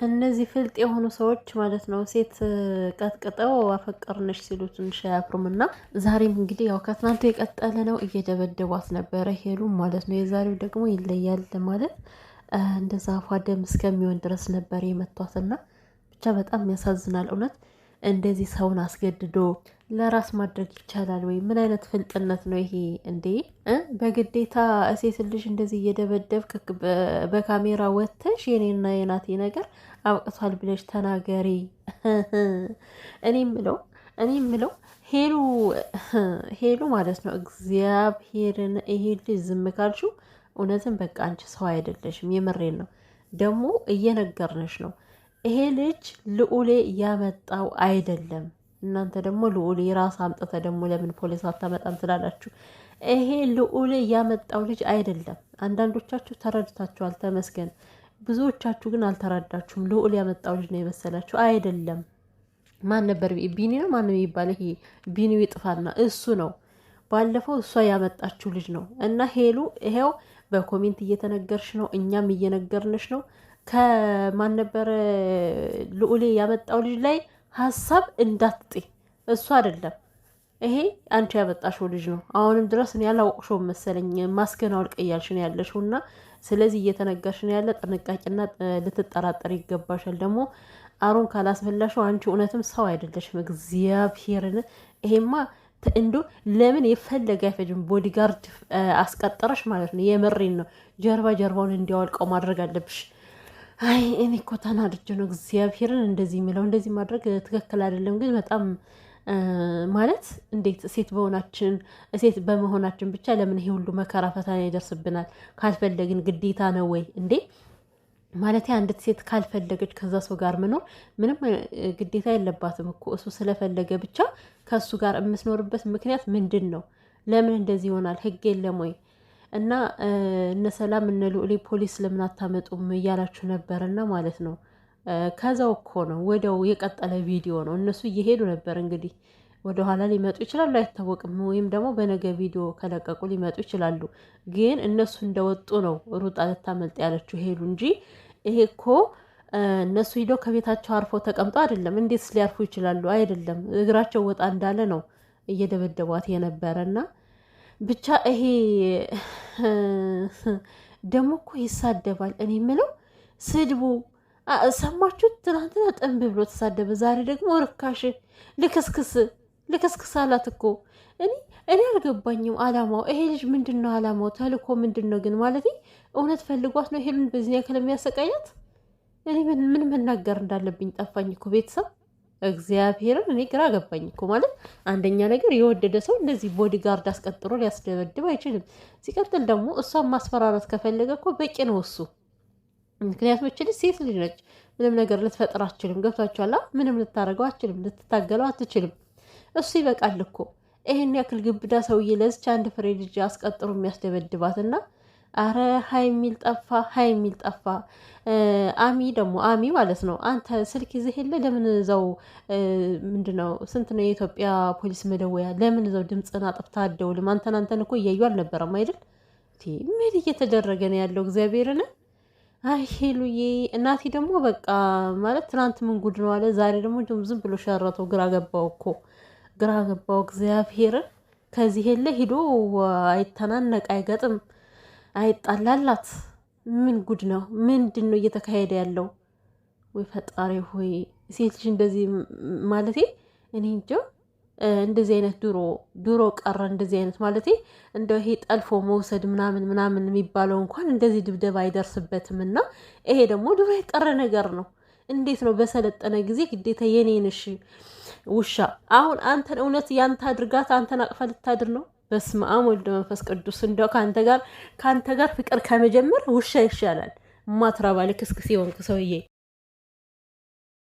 እነዚህ ፍልጥ የሆኑ ሰዎች ማለት ነው ሴት ቀጥቅጠው አፈቀርነሽ ሲሉ ትንሽ አያፍሩም። እና ዛሬም እንግዲህ ያው ከትናንቱ የቀጠለ ነው፣ እየደበደቧት ነበረ ሄሉም ማለት ነው። የዛሬው ደግሞ ይለያል ማለት እንደዛ አፏ ደም እስከሚሆን ድረስ ነበር የመቷትና ብቻ በጣም ያሳዝናል እውነት። እንደዚህ ሰውን አስገድዶ ለራስ ማድረግ ይቻላል ወይ? ምን አይነት ፍልጥነት ነው ይሄ እንዴ? በግዴታ ሴት ልጅ እንደዚህ እየደበደብክ በካሜራ ወጥተሽ የኔና የናቴ ነገር አብቅቷል ብለሽ ተናገሪ። እኔ ምለው ሄሉ ማለት ነው እግዚአብሔርን ይሄ ልጅ ዝም ካልሽው እውነትም በቃ አንቺ ሰው አይደለሽም። የምሬን ነው። ደግሞ እየነገርንሽ ነው ይሄ ልጅ ልዑሌ ያመጣው አይደለም። እናንተ ደግሞ ልዑሌ ራስ አምጥተ ደግሞ ለምን ፖሊስ አታመጣም ትላላችሁ። ይሄ ልዑሌ ያመጣው ልጅ አይደለም። አንዳንዶቻችሁ ተረድታችኋል፣ ተመስገን። ብዙዎቻችሁ ግን አልተረዳችሁም። ልዑል ያመጣው ልጅ ነው የመሰላችሁ። አይደለም። ማን ነበር? ቢኒ ነው ማን የሚባለው? ይሄ ቢኒው ይጥፋና እሱ ነው። ባለፈው እሷ ያመጣችው ልጅ ነው። እና ሄሉ ይሄው በኮሜንት እየተነገርሽ ነው፣ እኛም እየነገርንሽ ነው። ከማን ነበር ልዑሌ ያመጣው ልጅ ላይ ሀሳብ እንዳትጤ። እሱ አይደለም፣ ይሄ አንቺ ያመጣሽው ልጅ ነው። አሁንም ድረስ እኔ ያላወቅሽውም መሰለኝ፣ ማስገን አውልቅ እያልሽ ነው ያለሽው። እና ስለዚህ እየተነገርሽ ነው ያለ። ጥንቃቄና ልትጠራጠር ይገባሻል። ደግሞ አሩን ካላስፈላሽው አንቺ እውነትም ሰው አይደለሽም። እግዚአብሔርን ይሄማ እንዶ ለምን የፈለገ አይፈጅም። ቦዲጋርድ አስቀጠረሽ ማለት ነው። የምሬን ነው። ጀርባውን እንዲያወልቀው ማድረግ አለብሽ። አይ እኔ እኮ ተናድጄ ነው እግዚአብሔርን እንደዚህ የሚለው። እንደዚህ ማድረግ ትክክል አይደለም። ግን በጣም ማለት እንዴት ሴት በመሆናችን ብቻ ለምን ይሄ ሁሉ መከራ ፈተና ይደርስብናል? ካልፈለግን ግዴታ ነው ወይ እንዴ? ማለት አንዲት ሴት ካልፈለገች ከዛ ሰው ጋር መኖር ምንም ግዴታ የለባትም እኮ። እሱ ስለፈለገ ብቻ ከእሱ ጋር የምትኖርበት ምክንያት ምንድን ነው? ለምን እንደዚህ ይሆናል? ህግ የለም ወይ? እና እነ ሰላም እነ ልዑሌ ፖሊስ ለምን አታመጡም እያላችሁ ነበርና ማለት ነው። ከዛው እኮ ነው ወደው የቀጠለ ቪዲዮ ነው። እነሱ እየሄዱ ነበር እንግዲህ ወደ ኋላ ሊመጡ ይችላሉ፣ አይታወቅም። ወይም ደግሞ በነገ ቪዲዮ ከለቀቁ ሊመጡ ይችላሉ። ግን እነሱ እንደወጡ ነው ሩጣ ልታመልጥ ያለችው ሄሉ እንጂ ይሄ እኮ እነሱ ሂደው ከቤታቸው አርፎ ተቀምጠው አይደለም። እንዴት ሊያርፉ ይችላሉ? አይደለም፣ እግራቸው ወጣ እንዳለ ነው እየደበደቧት የነበረና ብቻ ይሄ ደግሞ እኮ ይሳደባል። እኔ የምለው ስድቡ ሰማችሁት? ትናንትና ጥንብ ብሎ ተሳደበ፣ ዛሬ ደግሞ ርካሽ ልክስክስ አላት እኮ። እኔ አልገባኝም አላማው። ይሄ ልጅ ምንድን ነው አላማው? ተልኮ ምንድን ነው ግን? ማለት እውነት ፈልጓት ነው ይሄንን በዚህ ያክል የሚያሰቃያት? እኔ ምን መናገር እንዳለብኝ ጠፋኝ እኮ ቤተሰብ። እግዚአብሔርን እኔ ግራ ገባኝ እኮ። ማለት አንደኛ ነገር የወደደ ሰው እንደዚህ ቦዲጋርድ አስቀጥሮ ሊያስደበድብ አይችልም። ሲቀጥል ደግሞ እሷን ማስፈራራት ከፈለገ እኮ በቂ ነው እሱ። ምክንያቱም እች ልጅ ሴት ልጅ ነች። ምንም ነገር ልትፈጥር አትችልም። ገብቷችኋል? ምንም ልታደርገው አትችልም። ልትታገለው አትችልም። እሱ ይበቃል እኮ። ይሄን ያክል ግብዳ ሰውዬ ለዚች አንድ ፍሬ ልጅ አስቀጥሮ የሚያስደበድባትና አረ ሀይ የሚል ጠፋ። አሚ ማለት ነው። አንተ ስልክ ይዘህ የለ ለምን እዛው ምንድነው ስንት ነው የኢትዮጵያ ፖሊስ መደወያ? ለምን እዛው ድምፅን አጥፍታ አትደውልም? አንተን እኮ እያዩ አልነበረም አይደል? ምን እየተደረገ ነው ያለው? እግዚአብሔርን አይ ሄሉዬ እናቴ ደግሞ በቃ ማለት ትናንት ምን ጉድ ነው አለ። ዛሬ ደግሞ ዝም ብሎ ሸረተው። ግራ ገባው እግዚአብሔርን። ከዚህ የለ ሂዶ አይተናነቅ፣ አይገጥም፣ አይጣላላት። ምን ጉድ ነው? ምንድን ነው እየተካሄደ ያለው? ወይ ፈጣሪ ሆይ! ሴት ልጅ እንደዚህ ማለቴ እኔ እንጃ። እንደዚህ አይነት ድሮ ቀረ። እንደዚህ አይነት ማለቴ እንደው ይሄ ጠልፎ መውሰድ ምናምን የሚባለው እንኳን እንደዚህ ድብደባ አይደርስበትም። እና ይሄ ደግሞ ድሮ የቀረ ነገር ነው። እንዴት ነው በሰለጠነ ጊዜ ግዴታ የኔንሽ ውሻ አሁን አንተን እውነት ያንተ አድርጋት አንተን አቅፋ ልታድር ነው? በስመ አብ ወልድ መንፈስ ቅዱስ። እንደው ከአንተ ጋር ፍቅር ከመጀመር ውሻ ይሻላል። ማትረባ ልክስክስ የሆንክ ሰውዬ